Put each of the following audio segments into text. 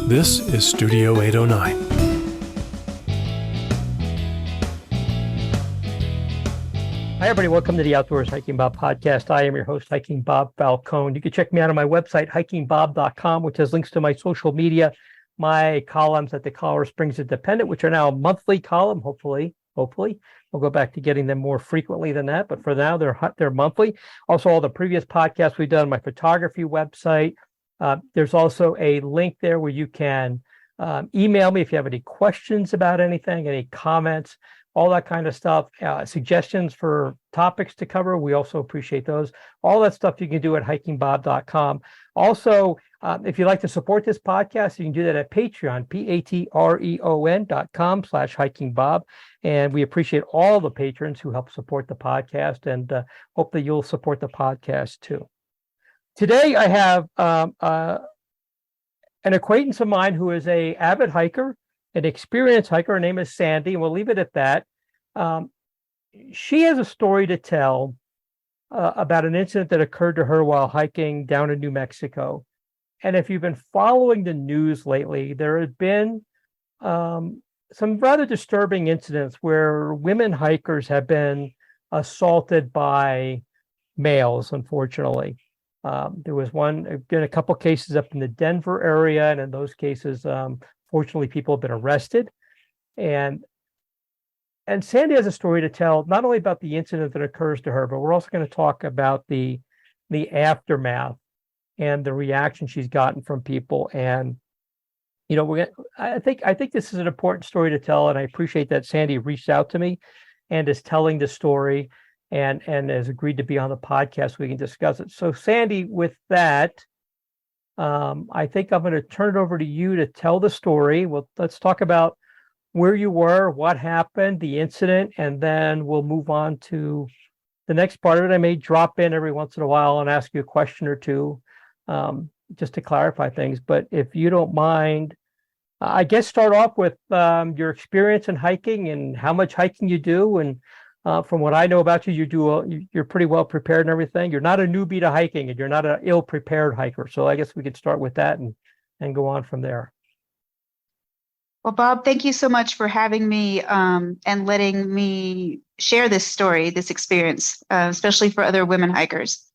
This is Studio 809. Hi, everybody. Welcome to the Outdoors Hiking Bob podcast. I am your host, Hiking Bob Falcone. You can check me out on my website, hikingbob.com, which has links to my social media, my columns at the Colorado Springs Independent, which are now a monthly column, hopefully. We'll go back to getting them more frequently than that, but for now, they're monthly. Also, all the previous podcasts we've done on my photography website. There's also a link there where you can email me if you have any questions about anything, any comments, all that kind of stuff, suggestions for topics to cover. We also appreciate those. All that stuff you can do at hikingbob.com. Also, if you'd like to support this podcast, you can do that at Patreon, patreon.com/hikingbob. And we appreciate all the patrons who help support the podcast, and hope that you'll support the podcast too. Today, I have an acquaintance of mine who is an avid hiker, an experienced hiker. Her name is Sandy, and we'll leave it at that. She has a story to tell about an incident that occurred to her while hiking down in New Mexico. And if you've been following the news lately, there have been some rather disturbing incidents where women hikers have been assaulted by males, unfortunately. There was been a couple cases up in the Denver area, and in those cases, fortunately, people have been arrested. And Sandy has a story to tell, not only about the incident that occurs to her, but we're also going to talk about the aftermath and the reaction she's gotten from people. And I think this is an important story to tell, and I appreciate that Sandy reached out to me and is telling the story and has agreed to be on the podcast so we can discuss it. So Sandy, with that, I think I'm going to turn it over to you to tell the story. Well, let's talk about where you were, what happened, the incident, and then we'll move on to the next part of it. I may drop in every once in a while and ask you a question or two, just to clarify things. But if you don't mind, I guess start off with your experience in hiking and how much hiking you do. And from what I know about you, you're pretty well prepared and everything. You're not a newbie to hiking, and you're not an ill-prepared hiker. So I guess we could start with that and go on from there. Well, Bob, thank you so much for having me and letting me share this story, this experience, especially for other women hikers.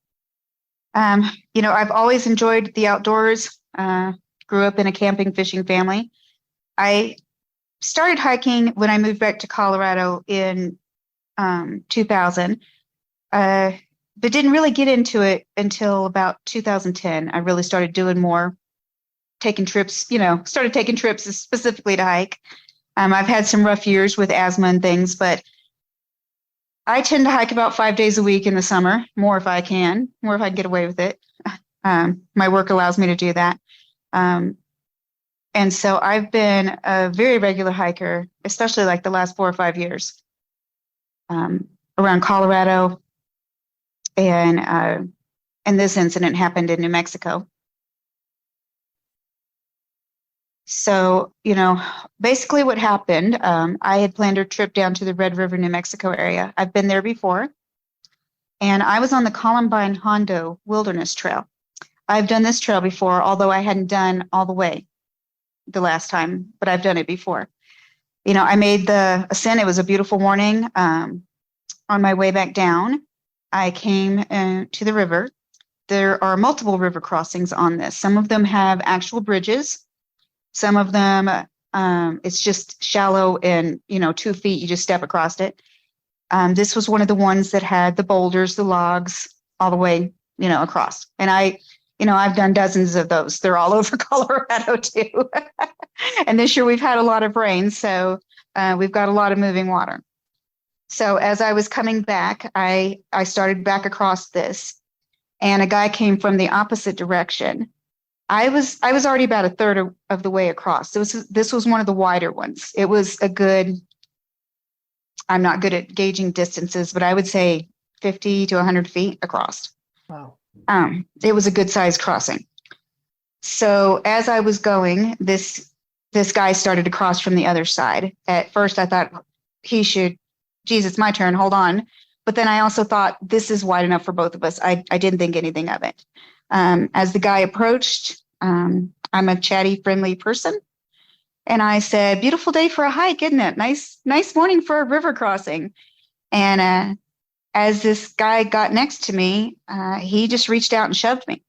I've always enjoyed the outdoors, grew up in a camping, fishing family. I started hiking when I moved back to Colorado in 2000, but didn't really get into it until about 2010. I really started doing more, started taking trips specifically to hike. I've had some rough years with asthma and things, but I tend to hike about 5 days a week in the summer, more if I can get away with it. My work allows me to do that. And so I've been a very regular hiker, especially like the last 4 or 5 years, around Colorado. And this incident happened in New Mexico. So, basically what happened, I had planned a trip down to the Red River, New Mexico area. I've been there before. And I was on the Columbine Hondo Wilderness Trail. I've done this trail before, although I hadn't done all the way the last time, but I've done it before. I made the ascent. It was a beautiful morning. On my way back down, I came to the river. There are multiple river crossings on this. Some of them have actual bridges. Some of them, it's just shallow and, 2 feet, you just step across it. This was one of the ones that had the boulders, the logs, all the way, across. And I've done dozens of those. They're all over Colorado too. And this year we've had a lot of rain, so we've got a lot of moving water. So as I was coming back, I started back across this, and a guy came from the opposite direction. I was already about a third of the way across. This was one of the wider ones. It was a good, I'm not good at gauging distances, but I would say 50 to 100 feet across. Wow. It was a good sized crossing. So as I was going, this guy started to cross from the other side. At first I thought geez, it's my turn, hold on. But then I also thought this is wide enough for both of us. I didn't think anything of it. As the guy approached, I'm a chatty, friendly person. And I said, beautiful day for a hike, isn't it? Nice morning for a river crossing. And as this guy got next to me, he just reached out and shoved me.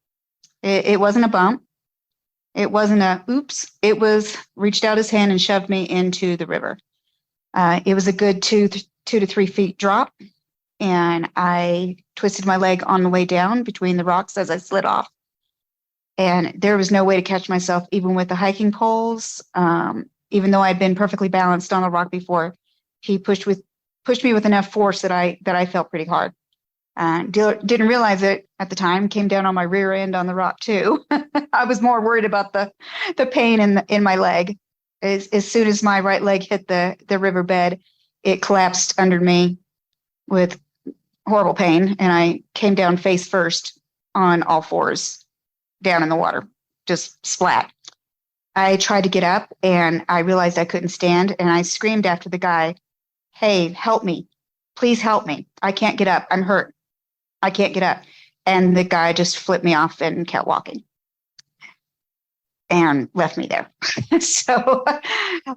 It wasn't a bump. It wasn't a oops. It was reached out his hand and shoved me into the river. It was a good 2 to 3 feet drop. And I twisted my leg on the way down between the rocks as I slid off. And there was no way to catch myself, even with the hiking poles. Even though I'd been perfectly balanced on a rock before, he pushed me with enough force that I felt pretty hard. Didn't realize it at the time. Came down on my rear end on the rock too. I was more worried about the pain in my leg. As soon as my right leg hit the riverbed, it collapsed under me with horrible pain, and I came down face first on all fours down in the water, just splat. I tried to get up, and I realized I couldn't stand, and I screamed after the guy, "Hey, help me. Please help me. I can't get up. I'm hurt. I can't get up." And the guy just flipped me off and kept walking and left me there. So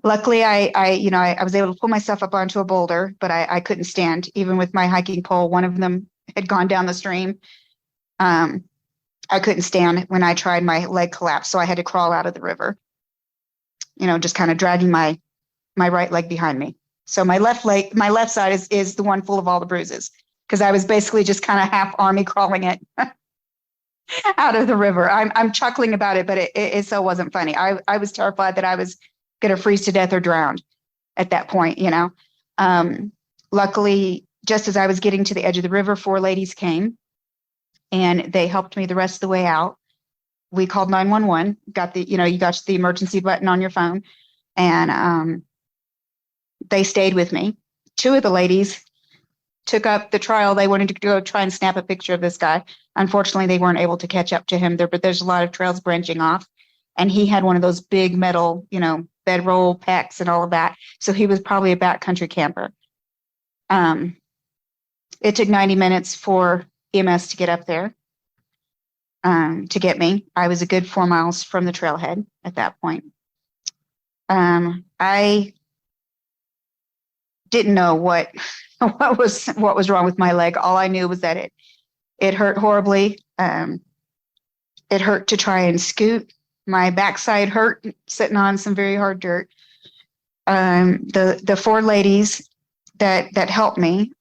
luckily I was able to pull myself up onto a boulder, but I couldn't stand. Even with my hiking pole, one of them had gone down the stream. I couldn't stand. When I tried, my leg collapsed, so I had to crawl out of the river, just kind of dragging my right leg behind me. So my left side is the one full of all the bruises, because I was basically just kind of half army crawling it out of the river. I'm chuckling about it, but it so wasn't funny. I was terrified that I was going to freeze to death or drown at that point, Luckily, just as I was getting to the edge of the river, 4 ladies came and they helped me the rest of the way out. We called 911, you got the emergency button on your phone, and they stayed with me. 2 of the ladies took up the trial. They wanted to go try and snap a picture of this guy. Unfortunately, they weren't able to catch up to him there, but there's a lot of trails branching off. And he had one of those big metal, bedroll packs and all of that. So he was probably a backcountry camper. It took 90 minutes for EMS to get up there to get me. I was a good 4 miles from the trailhead at that point. I didn't know what was wrong with my leg. All I knew was that it hurt horribly. It hurt to try and scoot. My backside hurt sitting on some very hard dirt. The 4 ladies that helped me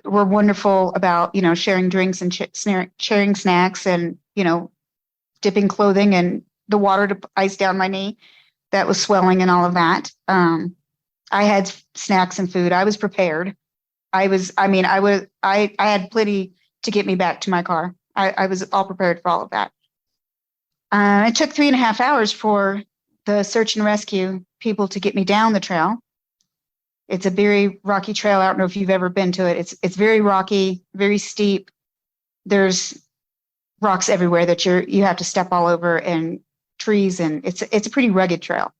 were wonderful about sharing drinks and sharing snacks and dipping clothing and the water to ice down my knee that was swelling and all of that. I had snacks and food. I was prepared. I had plenty to get me back to my car. I was all prepared for all of that. It took 3.5 hours for the search and rescue people to get me down the trail. It's a very rocky trail. I don't know if you've ever been to it. It's very rocky, very steep. There's rocks everywhere that you have to step all over, and trees, and it's a pretty rugged trail.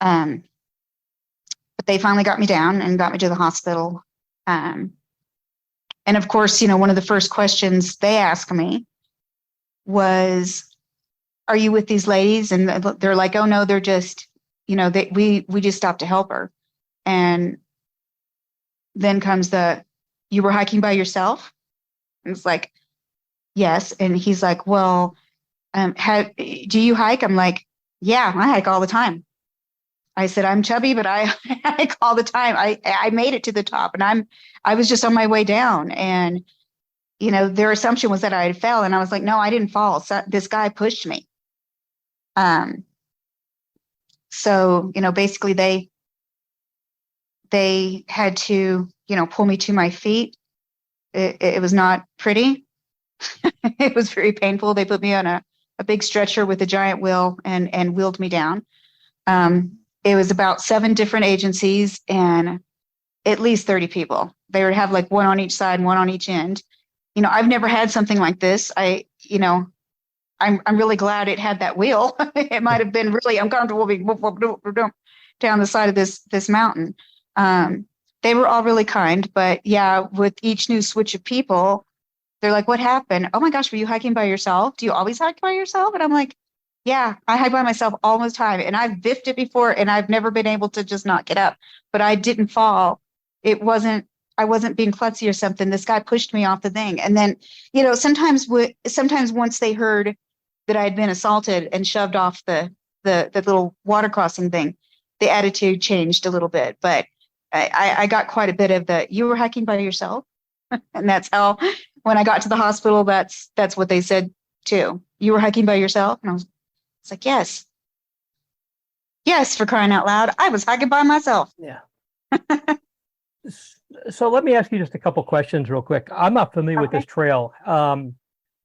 But they finally got me down and got me to the hospital. And of course, one of the first questions they asked me was, "Are you with these ladies?" And they're like, "Oh no, they're just, we just stopped to help her." And then comes "You were hiking by yourself?" And it's like, "Yes." And he's like, "Well, do you hike?" I'm like, "Yeah, I hike all the time." I said, "I'm chubby, but I hike all the time. I made it to the top, and I was just on my way down." And, their assumption was that I had fell. And I was like, "No, I didn't fall. So this guy pushed me." So, basically they had to, pull me to my feet. It was not pretty. It was very painful. They put me on a big stretcher with a giant wheel and wheeled me down. It was about 7 different agencies and at least 30 people. They would have like one on each side, one on each end. I've never had something like this. I'm really glad it had that wheel. It might have been really uncomfortable being down the side of this mountain. They were all really kind, but yeah, with each new switch of people, they're like, what happened? Oh my gosh, were you hiking by yourself? Do you always hike by yourself? And I'm like, yeah, I hike by myself all the time. And I've biffed it before and I've never been able to just not get up, but I didn't fall. I wasn't being klutzy or something. This guy pushed me off the thing. And then, sometimes once they heard that I had been assaulted and shoved off the little water crossing thing, the attitude changed a little bit. But I got quite a bit of you were hiking by yourself. And that's how, when I got to the hospital, that's what they said too. You were hiking by yourself? And it's like, yes. Yes, for crying out loud. I was hiking by myself. Yeah. So let me ask you just a couple questions real quick. I'm not familiar with this trail.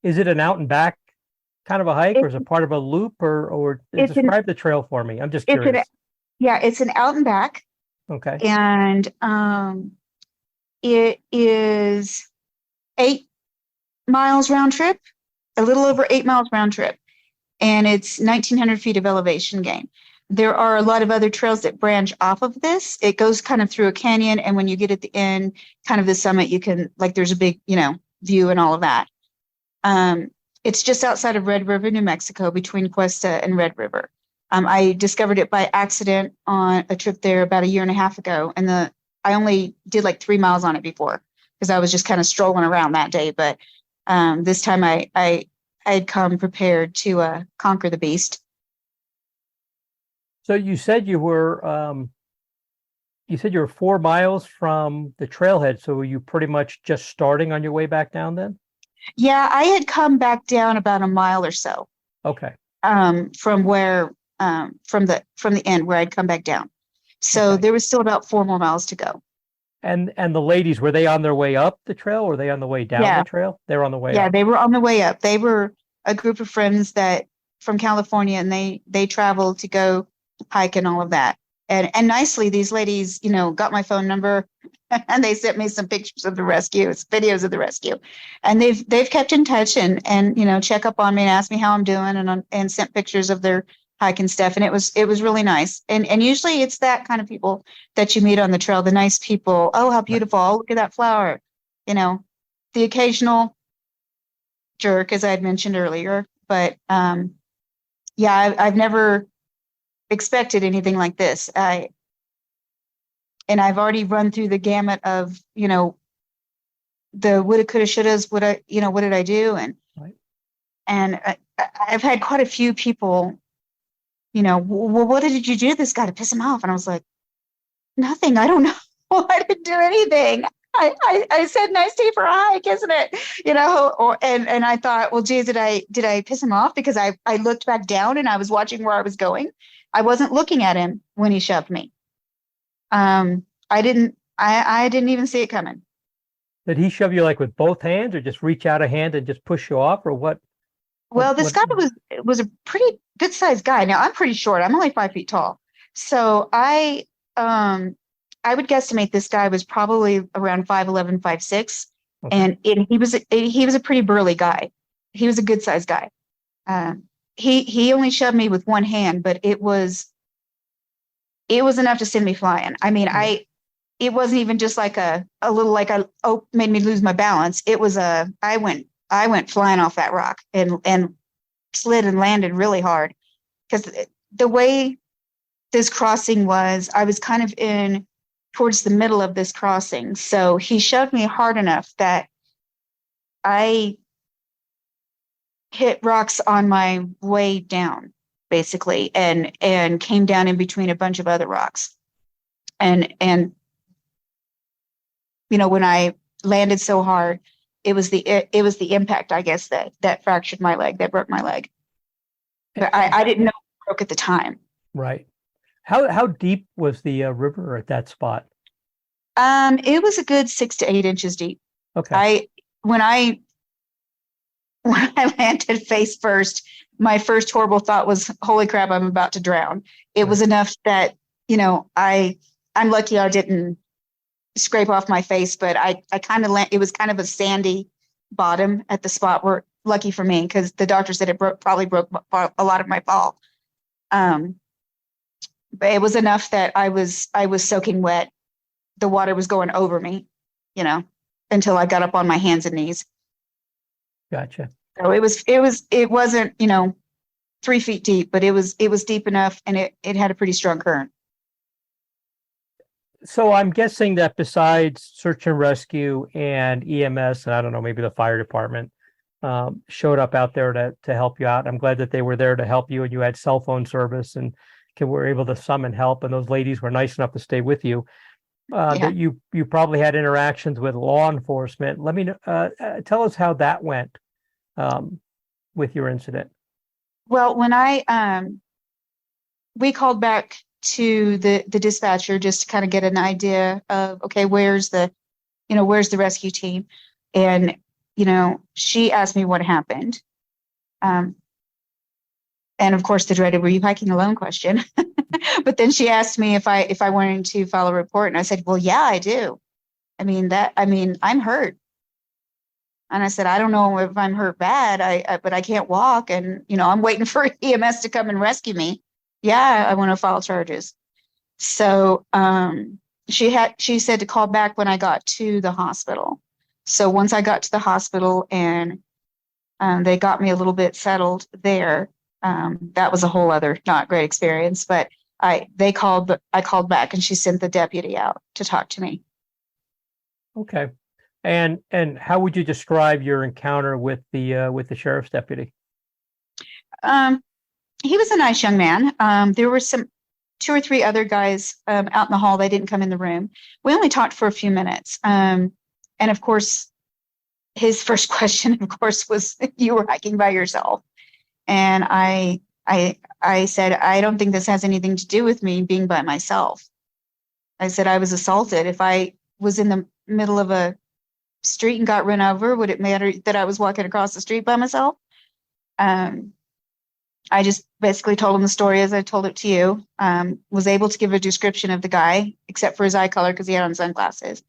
Is it an out and back kind of a hike, or is it part of a loop, or describe the trail for me? I'm just curious. It's an out and back. Okay. And it is 8 miles round trip, a little over 8 miles round trip. And it's 1,900 feet of elevation gain. There are a lot of other trails that branch off of this. It goes kind of through a canyon. And when you get at the end, kind of the summit, you can, like, there's a big, view and all of that. It's just outside of Red River, New Mexico, between Cuesta and Red River. I discovered it by accident on a trip there about a year and a half ago. And I only did like 3 miles on it before because I was just kind of strolling around that day. But this time I had come prepared to conquer the beast. So you said you were 4 miles from the trailhead. So were you pretty much just starting on your way back down then? Yeah, I had come back down about a mile or so. Okay. From the end where I'd come back down. So Okay. there was still about 4 more miles to go. And the ladies, were they on their way up the trail, or were they on the way down the trail? They were on the way up. Yeah, they were on the way up. They were a group of friends that from California, and they traveled to go hike and all of that. And nicely, these ladies, got my phone number and they sent me some pictures of the rescue, videos of the rescue. And they've kept in touch and check up on me and ask me how I'm doing and sent pictures of their hike and stuff. And it was really nice. And usually it's that kind of people that you meet on the trail, the nice people. Oh, how beautiful. Oh, look at that flower. The occasional jerk, as I had mentioned earlier. But yeah, I've never expected anything like this. And I've already run through the gamut of, the woulda, coulda, shouldas, what did I do? And, right. And I've had quite a few people, well, what did you do to this guy to piss him off? And I was like, nothing. I don't know. I didn't do anything. I said nice day for a hike, isn't it? And I thought, well, geez, did I piss him off? Because I looked back down and I was watching where I was going. I wasn't looking at him when he shoved me. I didn't even see it coming. Did he shove you like with both hands, or just reach out a hand and just push you off, or what? Well, this guy was a pretty good sized guy. Now I'm pretty short. I'm only 5 feet tall. So I would guesstimate this guy was probably around 5'11", 5'6", okay. And he was a pretty burly guy. He was a good sized guy. He only shoved me with one hand, but it was enough to send me flying. I mean, it wasn't even just like a little made me lose my balance. It was I went flying off that rock and slid and landed really hard because the way this crossing was, I was kind of in towards the middle of this crossing. So he shoved me hard enough that I hit rocks on my way down, basically, and came down in between a bunch of other rocks. And when I landed so hard, it was the impact, I guess, that fractured my leg, that broke my leg. But I didn't know it broke at the time. Right. How deep was the river at that spot? It was a good 6 to 8 inches deep. Okay. When I landed face first, my first horrible thought was, holy crap, I'm about to drown. It was enough that, I'm lucky I didn't scrape off my face, but I kind of it was kind of a sandy bottom at the spot where, lucky for me, because the doctor said it probably broke a lot of my fall. But it was enough that I was soaking wet. The water was going over me, until I got up on my hands and knees. Gotcha. So it wasn't, 3 feet deep, but it was deep enough, and it had a pretty strong current. So I'm guessing that besides search and rescue and EMS, and I don't know, maybe the fire department showed up out there to help you out. I'm glad that they were there to help you, and you had cell phone service and were able to summon help. And those ladies were nice enough to stay with you. Yeah. That you probably had interactions with law enforcement. Let me tell us how that went with your incident. Well, when we called back to the dispatcher just to kind of get an idea of, okay, where's the rescue team? And, she asked me what happened. And of course the dreaded, were you hiking alone question? But then she asked me if I wanted to file a report. And I said, well, yeah, I do. I'm hurt. And I said, I don't know if I'm hurt bad, but I can't walk. And, I'm waiting for EMS to come and rescue me. Yeah, I want to file charges. So she said to call back when I got to the hospital. So once I got to the hospital and they got me a little bit settled there, that was a whole other not great experience. But I called back, and she sent the deputy out to talk to me. Okay. And how would you describe your encounter with the sheriff's deputy? He was a nice young man. There were some 2 or 3 other guys out in the hall. They didn't come in the room. We only talked for a few minutes. And of course, his first question, of course, was, you were hiking by yourself. And I said, I don't think this has anything to do with me being by myself. I said, I was assaulted. If I was in the middle of a street and got run over, would it matter that I was walking across the street by myself? I just basically told him the story as I told it to you. Was able to give a description of the guy, except for his eye color because he had on sunglasses.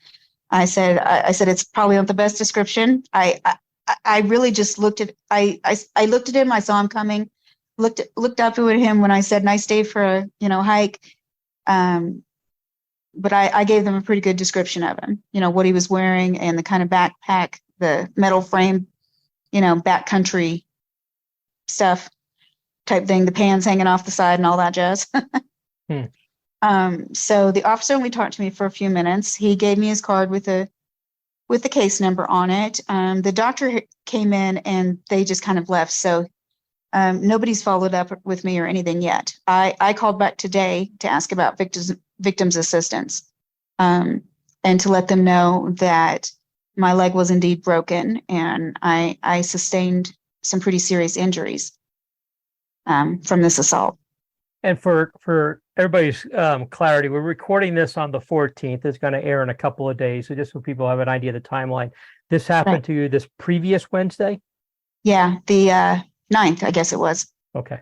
I said it's probably not the best description. I really just looked at I looked at him. I saw him coming. Looked up at him when I said, "Nice day for a hike." But I gave them a pretty good description of him. What he was wearing and the kind of backpack, the metal frame, backcountry stuff type thing, the pants hanging off the side and all that jazz. So the officer only talked to me for a few minutes. He gave me his card with the case number on it. The doctor came in and they just kind of left. So nobody's followed up with me or anything yet. I called back today to ask about victims assistance, and to let them know that my leg was indeed broken and I sustained some pretty serious injuries from this assault. And for everybody's clarity, we're recording this on the 14th. It's going to air in a couple of days. So just so people have an idea of the timeline. This happened to you this previous Wednesday? Yeah, the 9th, I guess it was. Okay.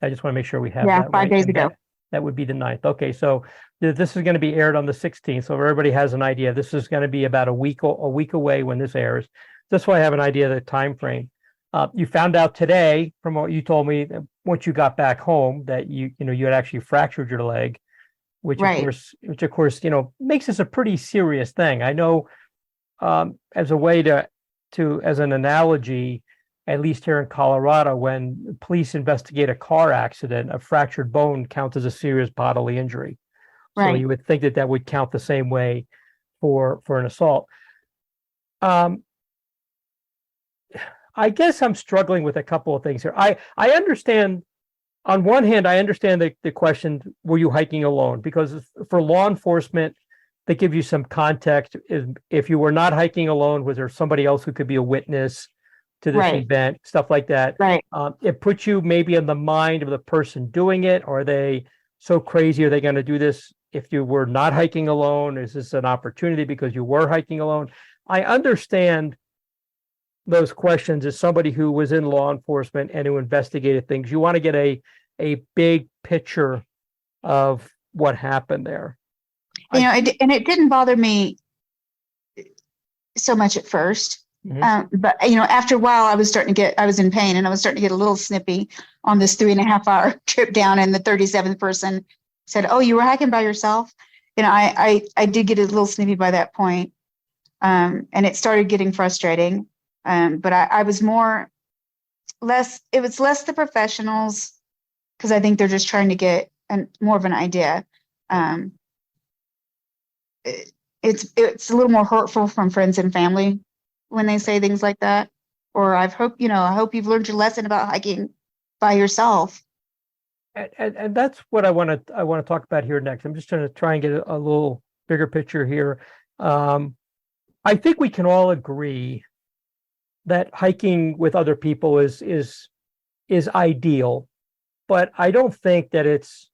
I just want to make sure we have that 5 right. days ago. That would be the 9th. Okay, so this is going to be aired on the 16th. So everybody has an idea. This is going to be about a week away when this airs. Just so I have an idea of the time frame. You found out today from what you told me once you got back home that you had actually fractured your leg, which of course makes this a pretty serious thing. I know as a way to as an analogy, at least here in Colorado, when police investigate a car accident, a fractured bone counts as a serious bodily injury. So you would think that would count the same way for an assault. I guess I'm struggling with a couple of things here. I understand, on one hand, I understand the question, were you hiking alone? Because for law enforcement, they give you some context. If you were not hiking alone, was there somebody else who could be a witness to this event, stuff like that? Right. It puts you maybe in the mind of the person doing it. Are they so crazy? Are they going to do this if you were not hiking alone? Is this an opportunity because you were hiking alone? I understand those questions as somebody who was in law enforcement and who investigated things. You want to get a big picture of what happened there. And it didn't bother me so much at first. Mm-hmm. But after a while I was in pain and I was starting to get a little snippy on this 3.5 hour trip down, and the 37th person said, "Oh, you were hiking by yourself?" I did get a little snippy by that point. And it started getting frustrating. But I was it was less the professionals, because I think they're just trying to get more of an idea. It's a little more hurtful from friends and family when they say things like that. Or I hope you've learned your lesson about hiking by yourself. And that's what I want to talk about here next. I'm just trying to get a little bigger picture here. I think we can all agree that hiking with other people is ideal, but I don't think that it's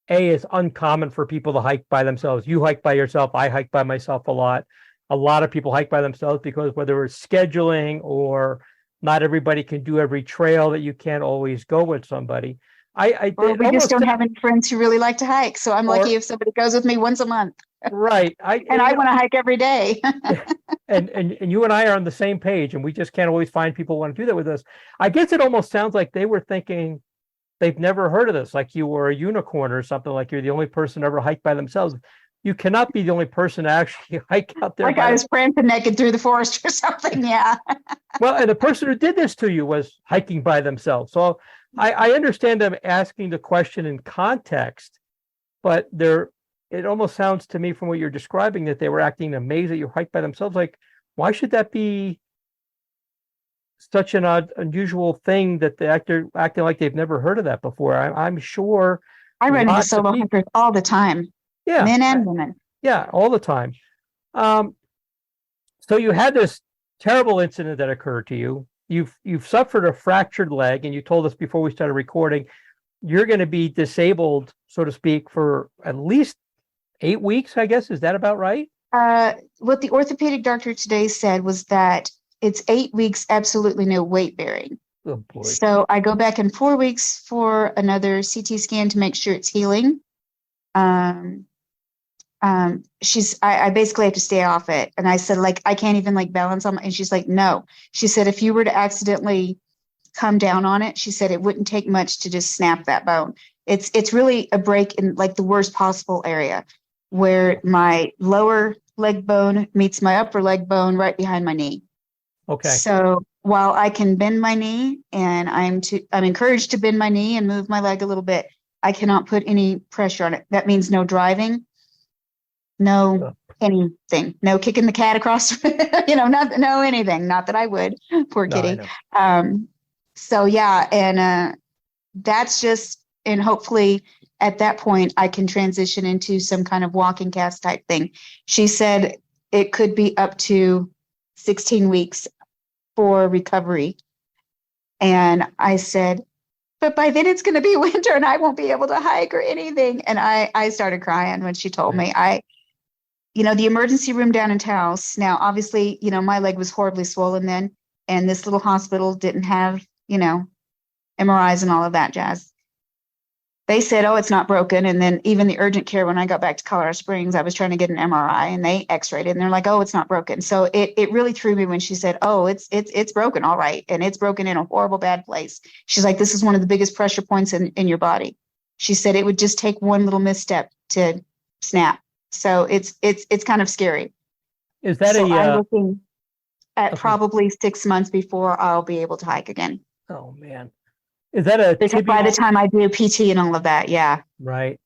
uncommon for people to hike by themselves. You hike by yourself. I hike by myself a lot. A lot of people hike by themselves because whether it's scheduling or not everybody can do every trail, that you can't always go with somebody. Or we just don't have any friends who really like to hike. So I'm lucky if somebody goes with me once a month. Right. I want to hike every day. and you and I are on the same page, and we just can't always find people who want to do that with us. I guess it almost sounds like they were thinking they've never heard of this, like you were a unicorn or something, like you're the only person to ever hike by themselves. You cannot be the only person to actually hike out there. Like I was prancing naked through the forest or something. Yeah. Well, and the person who did this to you was hiking by themselves. So I understand them asking the question in context, but it almost sounds to me from what you're describing that they were acting amazed that you hiked by themselves. Like, why should that be such an unusual thing that they acting like they've never heard of that before? I'm sure. I run into solo hikers all the time. Yeah. Men and women. Yeah, all the time. So you had this terrible incident that occurred to you. You've suffered a fractured leg, and you told us before we started recording, you're going to be disabled, so to speak, for at least 8 weeks, I guess. Is that about right? What the orthopedic doctor today said was that it's 8 weeks, absolutely no weight bearing. Oh boy. So I go back in 4 weeks for another CT scan to make sure it's healing. I basically have to stay off it. And I said, like, I can't even balance on and she's like, no. She said, if you were to accidentally come down on it, she said it wouldn't take much to just snap that bone. It's really a break in the worst possible area where my lower leg bone meets my upper leg bone right behind my knee. Okay. So while I can bend my knee, and I'm encouraged to bend my knee and move my leg a little bit, I cannot put any pressure on it. That means no driving, no anything, no kicking the cat across, no anything. Not that I would, poor kitty. So yeah, and that's just, and hopefully at that point I can transition into some kind of walking cast type thing. She said it could be up to 16 weeks for recovery. And I said, but by then it's going to be winter and I won't be able to hike or anything. And I started crying when she told me. The emergency room down in Taos, now obviously, my leg was horribly swollen then, and this little hospital didn't have, MRIs and all of that jazz. They said, oh, it's not broken. And then even the urgent care, when I got back to Colorado Springs, I was trying to get an MRI and they x-rayed it and they're like, oh, it's not broken. So it really threw me when she said, oh, it's broken. All right. And it's broken in a horrible, bad place. She's like, this is one of the biggest pressure points in your body. She said it would just take one little misstep to snap. So it's kind of scary. Is that I'm looking at probably 6 months before I'll be able to hike again. Oh man. Is that a because by the time I do PT and all of that, yeah. Right.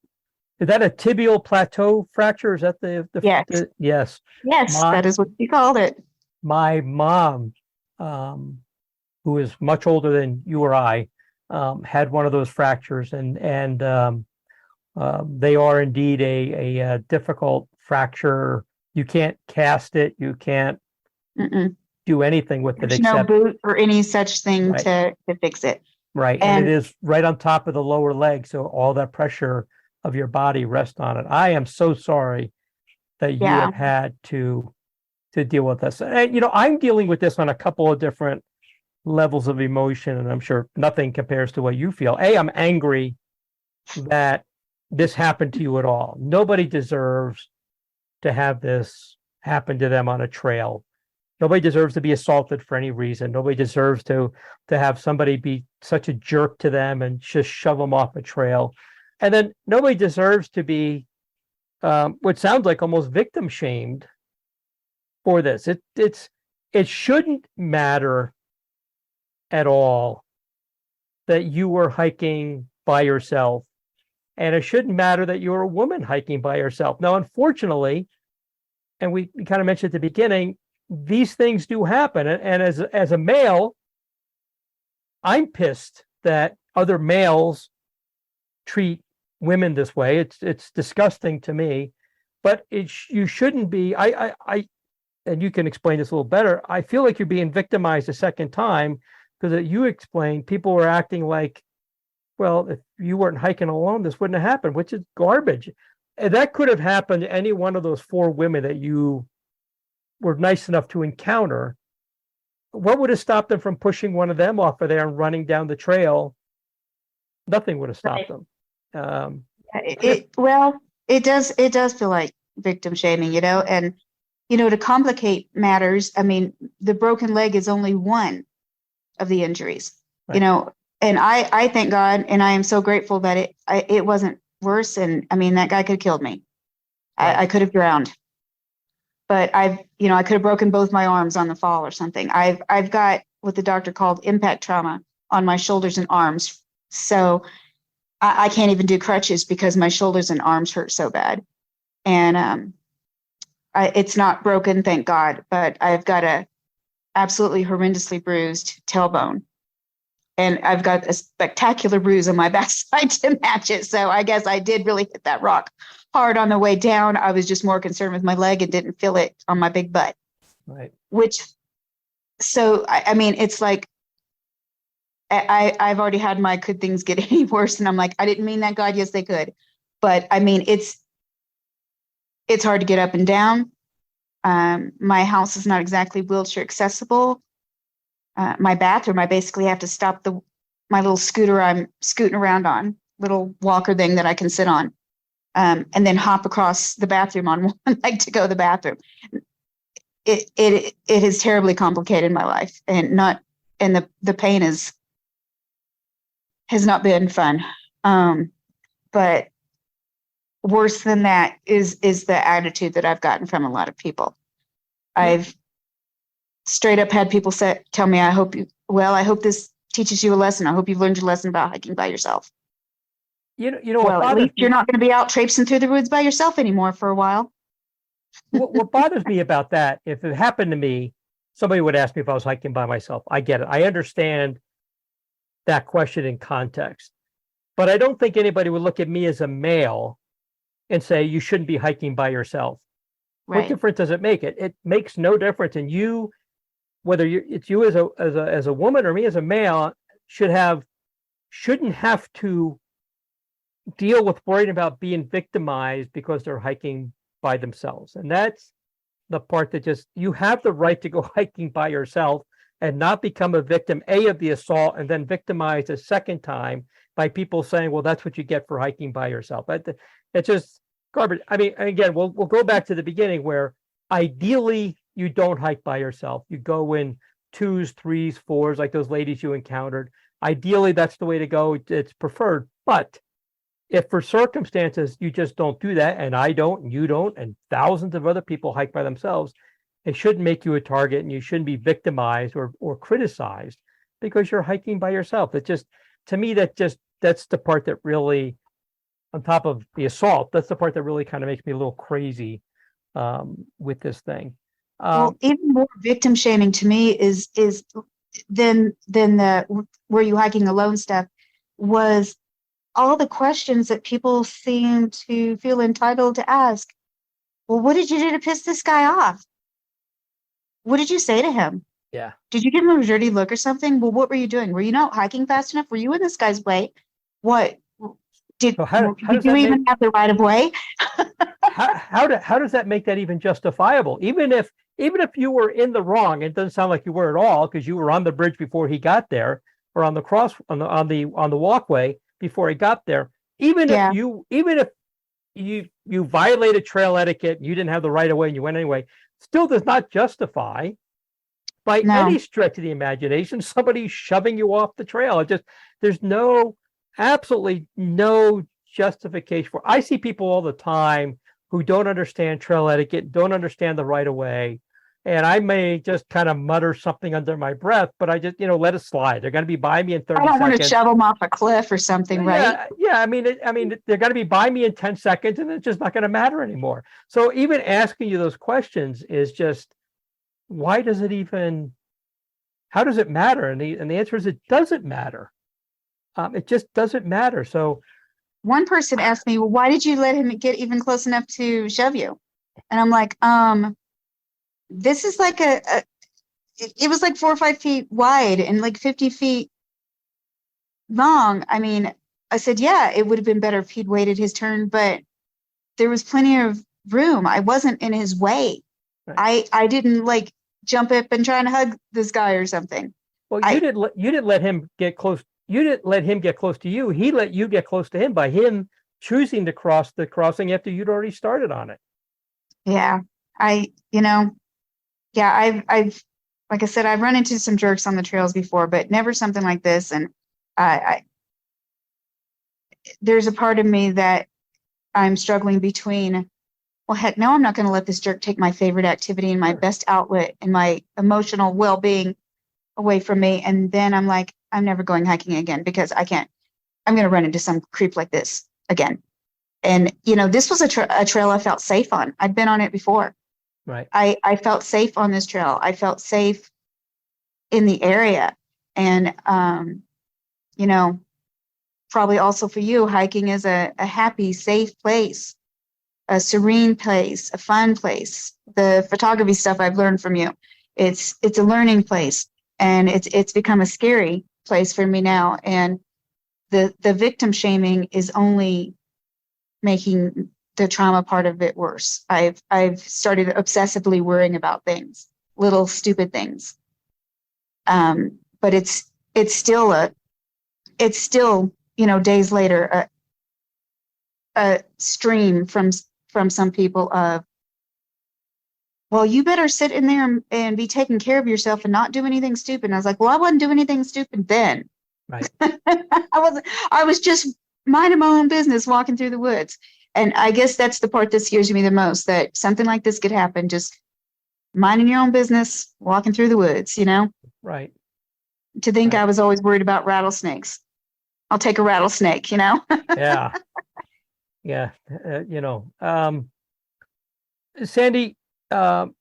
Is that a tibial plateau fracture? Is that the yes. Yes. Yes, that is what she called it. My mom, who is much older than you or I, had one of those fractures, and they are indeed a difficult fracture. You can't cast it. You can't do anything with it. There's no boot or any such thing to fix it. Right. And it is right on top of the lower leg. So all that pressure of your body rests on it. I am so sorry that you have had to deal with this. And, I'm dealing with this on a couple of different levels of emotion, and I'm sure nothing compares to what you feel. I'm angry that this happened to you at all. Nobody deserves to have this happen to them on a trail. Nobody deserves to be assaulted for any reason. Nobody deserves to have somebody be such a jerk to them and just shove them off a trail. And then nobody deserves to be what sounds like almost victim shamed for this. it shouldn't matter at all that you were hiking by yourself. And it shouldn't matter that you're a woman hiking by yourself. Now, unfortunately, and we kind of mentioned at the beginning, these things do happen. And as a male, I'm pissed that other males treat women this way. It's disgusting to me, but you shouldn't be. And you can explain this a little better. I feel like you're being victimized a second time because you explained people were acting like, well, if you weren't hiking alone, this wouldn't have happened, which is garbage. And that could have happened to any one of those 4 women that you were nice enough to encounter. What would have stopped them from pushing one of them off of there and running down the trail? Nothing would have stopped them. It does feel like victim shaming, and, to complicate matters, I mean, the broken leg is only one of the injuries, Right. And I thank God, and I am so grateful that it wasn't worse. And I mean, that guy could have killed me. Right. I could have drowned, but I could have broken both my arms on the fall or something. I've got what the doctor called impact trauma on my shoulders and arms. So I can't even do crutches because my shoulders and arms hurt so bad. And it's not broken, thank God, but I've got a absolutely horrendously bruised tailbone. And I've got a spectacular bruise on my backside to match it. So I guess I did really hit that rock hard on the way down. I was just more concerned with my leg and didn't feel it on my big butt. Right. So I mean, it's like, I've already had my could things get any worse? And I'm like, I didn't mean that, God. Yes, they could. But I mean, it's hard to get up and down. My house is not exactly wheelchair accessible. My bathroom, I basically have to stop my little scooter I'm scooting around on, little walker thing that I can sit on, and then hop across the bathroom on one leg to go to the bathroom. It has terribly complicated my life, and the pain has not been fun. But worse than that is the attitude that I've gotten from a lot of people. I've straight up had people tell me, I hope this teaches you a lesson. I hope you've learned your lesson about hiking by yourself. Well, at least you're not going to be out traipsing through the woods by yourself anymore for a while. What bothers me about that, if it happened to me, somebody would ask me if I was hiking by myself. I get it. I understand that question in context, but I don't think anybody would look at me as a male and say, you shouldn't be hiking by yourself. Right. What difference does it make? It makes no difference. And you, whether it's you as a woman or me as a male, shouldn't have to deal with worrying about being victimized because they're hiking by themselves. And that's the part that you have the right to go hiking by yourself and not become a victim, of the assault, and then victimized a second time by people saying, well, that's what you get for hiking by yourself. It's just garbage. I mean, again, we'll go back to the beginning where ideally you don't hike by yourself. You go in 2s, 3s, 4s, like those ladies you encountered. Ideally, that's the way to go. It's preferred. But if for circumstances you just don't do that, and I don't, and you don't, and thousands of other people hike by themselves, it shouldn't make you a target, and you shouldn't be victimized or criticized because you're hiking by yourself. It just, to me, that's the part that really, on top of the assault, that's the part that really kind of makes me a little crazy with this thing. Well, even more victim shaming to me is than the were you hiking alone stuff was all the questions that people seem to feel entitled to ask. Well, what did you do to piss this guy off? What did you say to him? Yeah. Did you give him a dirty look or something? Well, what were you doing? Were you not hiking fast enough? Were you in this guy's way? What did, So how did you even have the right of way? how does that make that even justifiable? Even if you were in the wrong, it doesn't sound like you were at all because you were on the bridge before he got there, or on the cross on the walkway before he got there. Even if you violated trail etiquette, you didn't have the right of way, and you went anyway, still does not justify by any stretch of the imagination somebody shoving you off the trail. There's absolutely no justification for. I see people all the time who don't understand trail etiquette, don't understand the right of way, and I may just kind of mutter something under my breath, but I just, let it slide. They're going to be by me in 30 I don't want to seconds. shove them off a cliff or something, right? Yeah. I mean, they're going to be by me in 10 seconds, and it's just not going to matter anymore. So even asking you those questions is just, why does it even? How does it matter? And the answer is, it doesn't matter. It just doesn't matter. So. One person asked me, well, why did you let him get even close enough to shove you? And I'm like, this is like it was like 4 or 5 feet wide and like 50 feet long. I mean, I said, yeah, it would have been better if he'd waited his turn, but there was plenty of room. I wasn't in his way. Right. I didn't like jump up and try and hug this guy or something. Well, you didn't let him get close. You didn't let him get close to you. He let you get close to him by him choosing to cross the crossing after you'd already started on it. Yeah. I've like I said, I've run into some jerks on the trails before, but never something like this. And there's a part of me that I'm struggling between, well, heck, no, I'm not going to let this jerk take my favorite activity and my best outlet and my emotional well-being away from me. And then I'm like, I'm never going hiking again because I can't. I'm going to run into some creep like this again. And, this was a trail I felt safe on. I'd been on it before. Right. I felt safe on this trail. I felt safe in the area. And, probably also for you, hiking is a happy, safe place, a serene place, a fun place. The photography stuff I've learned from you, it's a learning place, and it's become a scary place for me now. And the victim shaming is only making the trauma part of it worse. I've started obsessively worrying about things, little stupid things. But it's still days later a stream from some people of, well, you better sit in there and be taking care of yourself and not do anything stupid. And I was like, well, I wasn't doing anything stupid then. Right. I was just minding my own business, walking through the woods. And I guess that's the part that scares me the most, that something like this could happen, just minding your own business, walking through the woods, Right. To think Right. I was always worried about rattlesnakes. I'll take a rattlesnake, Yeah. Yeah. Sandy, I've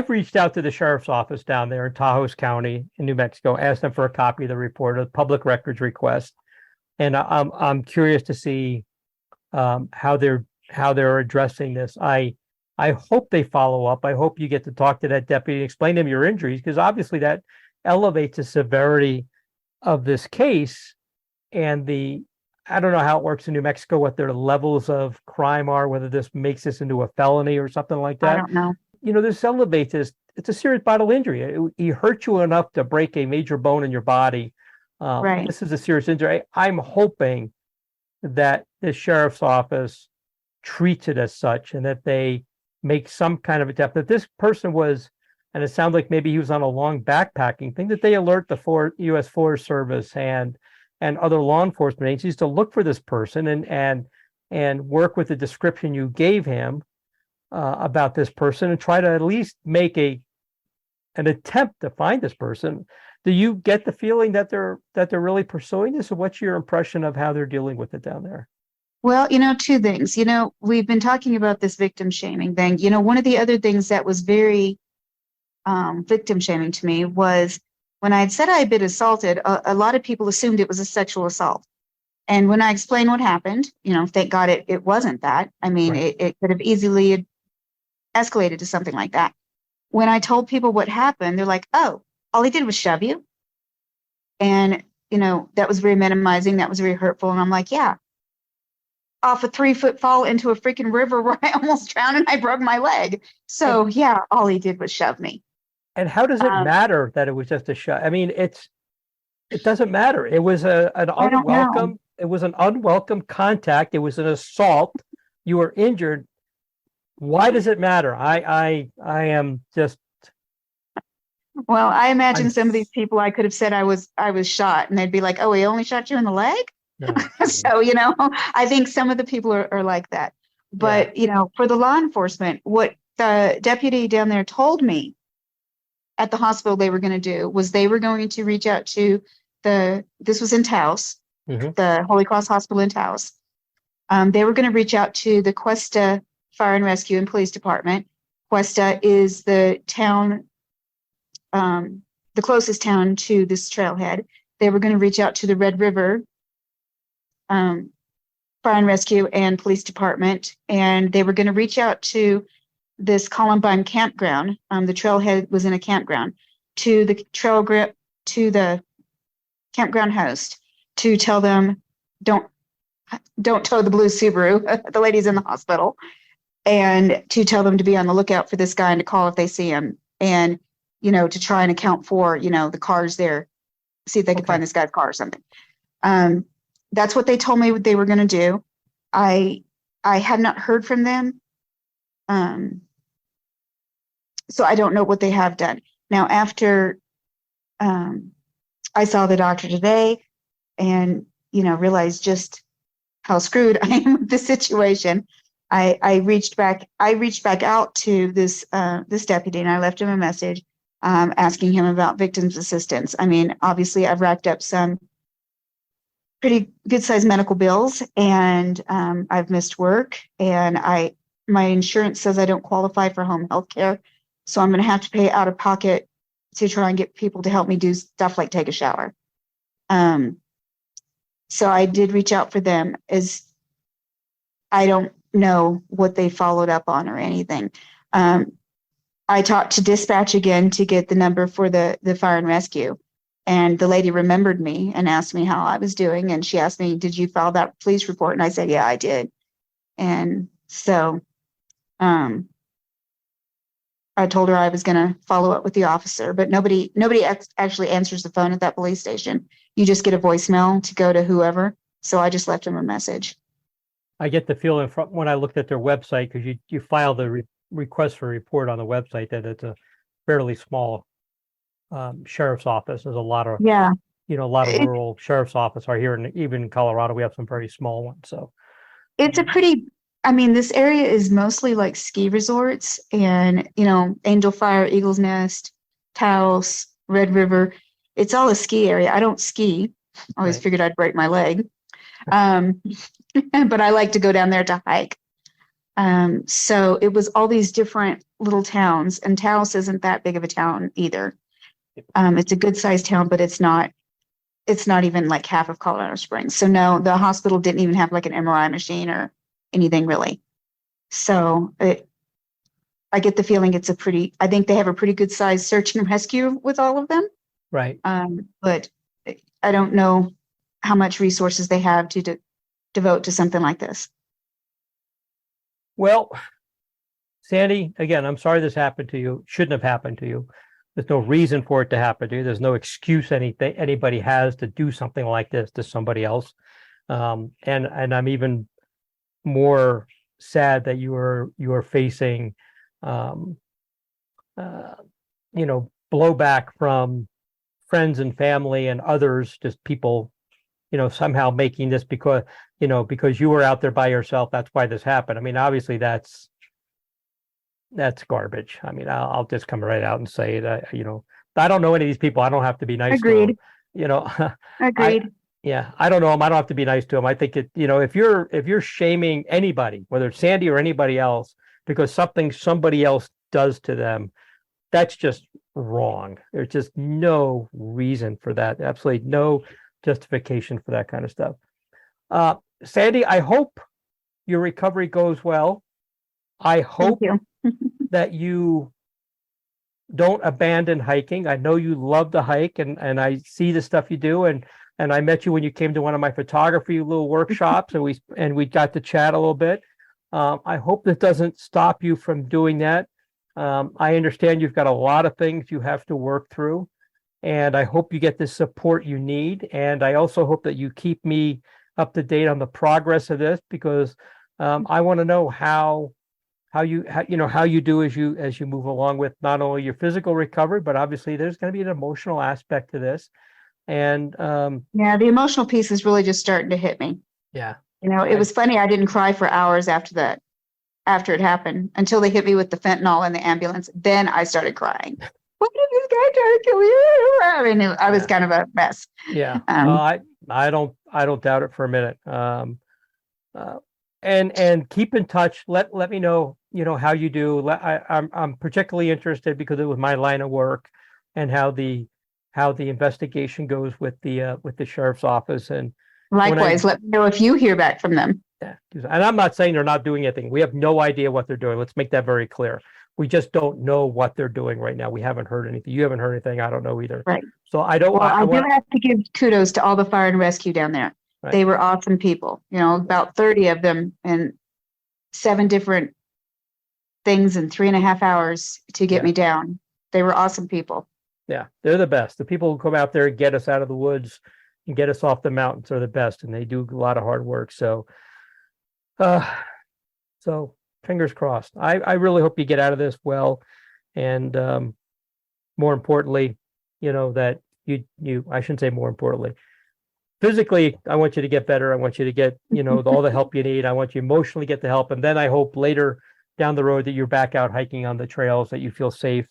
reached out to the sheriff's office down there in Tahoe County in New Mexico, asked them for a copy of the report, a public records request. And I'm curious to see how they're addressing this. I hope they follow up. I hope you get to talk to that deputy and explain to him your injuries, because obviously that elevates the severity of this case. And I don't know how it works in New Mexico, what their levels of crime are, whether this makes this into a felony or something like that. I don't know. This elevates this. It's a serious bodily injury. He hurt you enough to break a major bone in your body. Right. This is a serious injury. I'm hoping that the sheriff's office treats it as such, and that they make some kind of attempt. That this person was, and it sounds like maybe he was on a long backpacking thing, that they alert the U.S. Forest Service and other law enforcement agencies to look for this person and work with the description you gave him about this person, and try to at least make an attempt to find this person. Do you get the feeling that they're really pursuing this, or what's your impression of how they're dealing with it down there? Well, two things. We've been talking about this victim shaming thing. One of the other things that was very victim shaming to me was when I had said I had been assaulted, a lot of people assumed it was a sexual assault. And when I explained what happened, thank God it wasn't that. I mean, right. It could have easily escalated to something like that. When I told people what happened, they're like, oh, all he did was shove you. And, that was very minimizing. That was very hurtful. And I'm like, yeah, off a 3-foot fall into a freaking river where I almost drowned and I broke my leg. So yeah, all he did was shove me. And how does it matter that it was just a shove? I mean, it doesn't matter. It was an unwelcome. It was an unwelcome contact. It was an assault. You were injured. Why does it matter? I am just. Well, I imagine some of these people, I could have said I was shot, and they'd be like, "Oh, he only shot you in the leg." No. So I think some of the people are like that. But for the law enforcement, what the deputy down there told me at the hospital they were going to do was they were going to reach out to this was in Taos, Mhm. the Holy Cross Hospital in Taos. They were going to reach out to the Cuesta Fire and Rescue and Police Department. Cuesta is the town, the closest town to this trailhead. They were going to reach out to the Red River Fire and Rescue and Police Department, and they were going to reach out to this Columbine campground. The trailhead was in a campground, to the campground host to tell them don't tow the blue Subaru. The lady's in the hospital, and to tell them to be on the lookout for this guy and to call if they see him, and to try and account for the cars there, see if they could Okay. find this guy's car or something. That's what they told me what they were going to do. I have not heard from them. So I don't know what they have done. Now, after I saw the doctor today and, realized just how screwed I am with the situation, I reached back out to this deputy, and I left him a message asking him about victims assistance. I mean, obviously I've racked up some pretty good sized medical bills, and I've missed work, and my insurance says I don't qualify for home health care. So I'm going to have to pay out of pocket to try and get people to help me do stuff like take a shower. So I did reach out for them, as I don't know what they followed up on or anything. I talked to dispatch again to get the number for the fire and rescue. And the lady remembered me and asked me how I was doing. And she asked me, did you file that police report? And I said, yeah, I did. And so I told her I was going to follow up with the officer, but nobody actually answers the phone at that police station. You just get a voicemail to go to whoever. So I just left him a message. I get the feeling from when I looked at their website, because you file the request for report on the website, that it's a fairly small sheriff's office. There's a lot of Yeah. a lot of rural sheriff's office are here, and even in Colorado we have some very small ones. So It's a pretty, this area is mostly like ski resorts, and, Angel Fire, Eagle's Nest, Taos, Red River. It's all a ski area. I don't ski. I always Right. figured I'd break my leg. But I like to go down there to hike. So it was all these different little towns, and Taos isn't that big of a town either. It's a good sized town, but it's not even like half of Colorado Springs. So no, the hospital didn't even have like an MRI machine or anything really. So I get the feeling I think they have a pretty good sized search and rescue with all of them. right. But I don't know how much resources they have to devote to something like this. Well, Sandy, again, I'm sorry this happened to you. Shouldn't have happened to you. There's no reason for it to happen to you. There's no excuse anybody has to do something like this to somebody else. And I'm even more sad that you are facing, blowback from friends and family and others, just people, somehow making this because you were out there by yourself. That's why this happened. I mean, obviously that's garbage. I mean, I'll just come right out and say that, I don't know any of these people. I don't have to be nice Agreed. to them. Agreed. Yeah, I don't know them. I don't have to be nice to them. I think if you're shaming anybody, whether it's Sandy or anybody else, because somebody else does to them, that's just wrong. There's just no reason for that. Absolutely no justification for that kind of stuff. Sandy, I hope your recovery goes well. I hope Thank you. that you don't abandon hiking. I know you love to hike, and I see the stuff you do, and I met you when you came to one of my photography little workshops, and we got to chat a little bit. I hope that doesn't stop you from doing that. I understand you've got a lot of things you have to work through, and I hope you get the support you need. And I also hope that you keep me up to date on the progress of this, because I want to know how you do as you move along with not only your physical recovery, but obviously there's going to be an emotional aspect to this. And Yeah, the emotional piece is really just starting to hit me. yeah, It was funny. I didn't cry for hours after that after it happened until they hit me with the fentanyl in the ambulance. Then I started crying. Why did this guy try to kill me? I mean, I was kind of a mess. Yeah. I don't doubt it for a minute. And keep in touch. Let me know, how you do. I'm particularly interested because it was my line of work, and how the investigation goes with the sheriff's office. And likewise, let me know if you hear back from them. Yeah, and I'm not saying they're not doing anything. We have no idea what they're doing. Let's make that very clear. We just don't know what they're doing right now. We haven't heard anything. You haven't heard anything. I don't know either. Right. So I don't. Well, I do have to give kudos to all the fire and rescue down there. Right. They were awesome people. About 30 of them, and 7 different things in 3.5 hours to get me down. They were awesome people. Yeah, they're the best. The people who come out there and get us out of the woods and get us off the mountains are the best, and they do a lot of hard work. So fingers crossed. I really hope you get out of this well, and more importantly, that you I shouldn't say more importantly. Physically, I want you to get better. I want you to get, all the help you need. I want you emotionally get the help. And then I hope later down the road that you're back out hiking on the trails, that you feel safe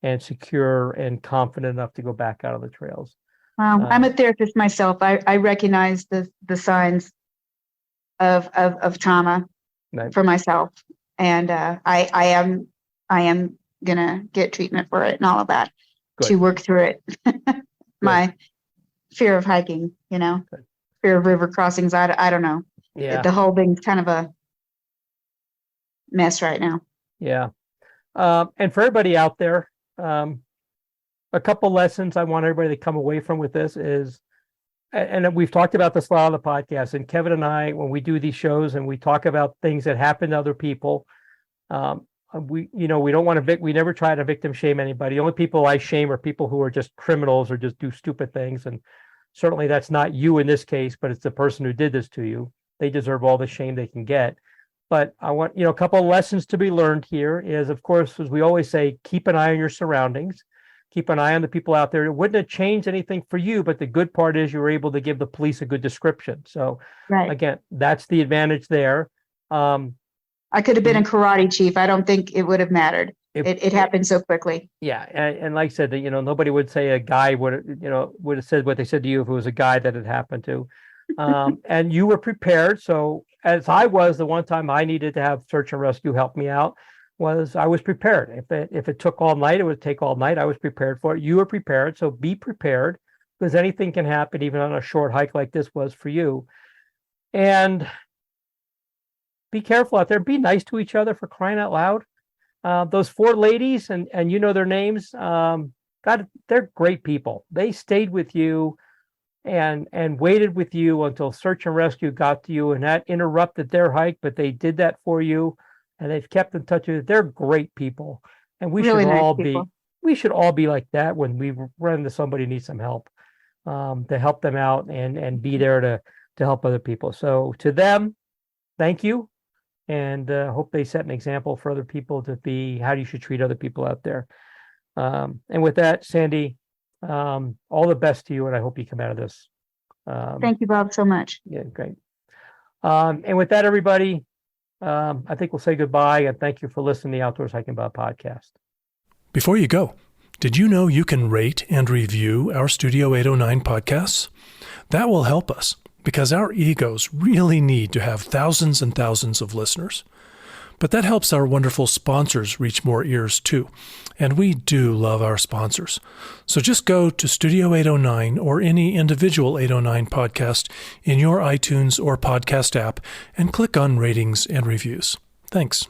and secure and confident enough to go back out on the trails. I'm a therapist myself. I recognize the signs of trauma for myself. And I am going to get treatment for it and all of that. Good. To work through it. My fear of hiking, fear of river crossings. I don't know. Yeah. The whole thing's kind of a mess right now. Yeah. And for everybody out there, a couple lessons I want everybody to come away from with this is, and we've talked about this a lot on the podcast, and Kevin and I, when we do these shows and we talk about things that happen to other people, we don't want to, we never try to victim shame anybody. The only people I shame are people who are just criminals or just do stupid things. And certainly that's not you in this case, but it's the person who did this to you. They deserve all the shame they can get. But I want, a couple of lessons to be learned here is, of course, as we always say, keep an eye on your surroundings. Keep an eye on the people out there. It wouldn't have changed anything for you, but the good part is you were able to give the police a good description. So again, that's the advantage there. I could have been a karate chief. I don't think it would have mattered. It happened so quickly. Yeah. And like I said, nobody would say a guy would have said what they said to you if it was a guy that had happened to. And you were prepared. So as I was, the one time I needed to have search and rescue help me out, I was prepared. If it took all night, it would take all night. I was prepared for it. You were prepared. So be prepared, because anything can happen, even on a short hike like this was for you. And be careful out there. Be nice to each other, for crying out loud. Those 4 ladies, and their names, God, they're great people. They stayed with you and waited with you until search and rescue got to you, and that interrupted their hike, but they did that for you, and they've kept in touch with you. They're great people, and we really should all be like that when we run into somebody who needs some help, to help them out and be there to help other people. So to them, thank you. And hope they set an example for other people to be how you should treat other people out there. And with that, Sandy, all the best to you, and I hope you come out of this. Thank you, Bob, so much. Yeah, great. And with that, everybody, I think we'll say goodbye, and thank you for listening to the Outdoors Hiking Bob podcast. Before you go, did you know you can rate and review our Studio 809 podcasts? That will help us, because our egos really need to have thousands and thousands of listeners. But that helps our wonderful sponsors reach more ears too. And we do love our sponsors. So just go to Studio 809 or any individual 809 podcast in your iTunes or podcast app and click on ratings and reviews. Thanks.